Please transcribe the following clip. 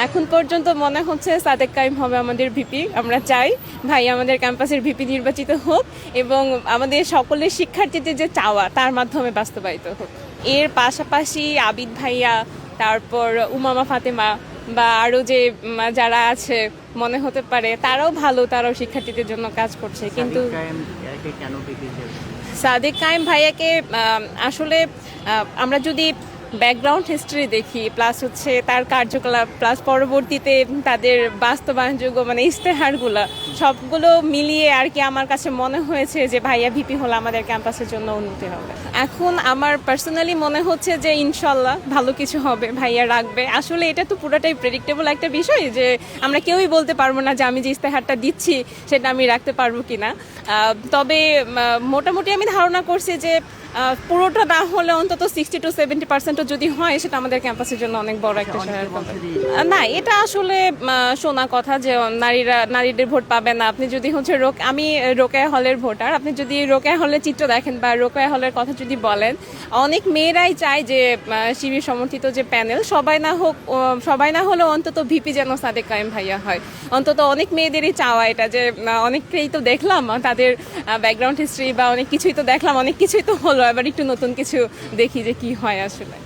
এখন পর্যন্ত মনে হচ্ছে সাদেক কাইম হবে আমাদের ভিপি। আমরা চাই ভাই আমাদের ক্যাম্পাসের ভিপি নির্বাচিত হোক এবং আমাদের সকলের শিক্ষার্থীদের যে চাওয়া তার মাধ্যমে বাস্তবায়িত হোক। এর পাশাপাশি আবিদ ভাইয়া, তারপর উমামা ফাতেমা বা আরও যে যারা আছে মনে হতে পারে তারাও ভালো, তারাও শিক্ষার্থীদের জন্য কাজ করছে। কিন্তু সাদেক কাইম ভাইয়াকে আসলে আমরা যদি ব্যাকগ্রাউন্ড হিস্ট্রি দেখি, প্লাস হচ্ছে তার কার্যকলাপ, প্লাস পরবর্তীতে তাদের বাস্তবায়নযোগ্য মানে ইশতেহারগুলো সবগুলো মিলিয়ে আর কি আমার কাছে মনে হয়েছে যে ভাইয়া ভিপি হলে আমাদের ক্যাম্পাসের জন্য উন্নতি হবে। এখন আমার পার্সোনালি মনে হচ্ছে যে ইনশাল্লাহ ভালো কিছু হবে, ভাইয়া রাখবে। আসলে এটা তো পুরোটাই প্রেডিক্টেবল একটা বিষয় যে আমরা কেউই বলতে পারবো না যে আমি যে ইশতেহারটা দিচ্ছি সেটা আমি রাখতে পারবো কিনা। তবে মোটামুটি আমি ধারণা করছি যে পুরোটা না হলে অন্তত 60 to 70% যদি হয় সেটা আমাদের ক্যাম্পাসের জন্য অনেক বড় একটা সহায়তা হবে। না, এটা আসলে শোনা কথা যে নারীদের ভোট পাবে না। আপনি যদি হচ্ছে আমি রোকেয়া হলের ভোটার, আপনি যদি রোকেয়া হলের চিত্র দেখেন বা রোকেয়া হলের কথা যদি বলেন, অনেক মেয়েরাই চায় যে শিবির সমর্থিত যে প্যানেল সবাই না হলেও অন্তত ভিপি যেন সাদেক কাইম ভাইয়া হয়। অন্তত অনেক মেয়েদেরই চাওয়া এটা, যে অনেককেই তো দেখলাম তাদের ব্যাকগ্রাউন্ড হিস্ট্রি বা অনেক কিছুই তো দেখলাম, অনেক কিছুই তো হলো, এবার একটু নতুন কিছু দেখি যে কি হয় আসলে।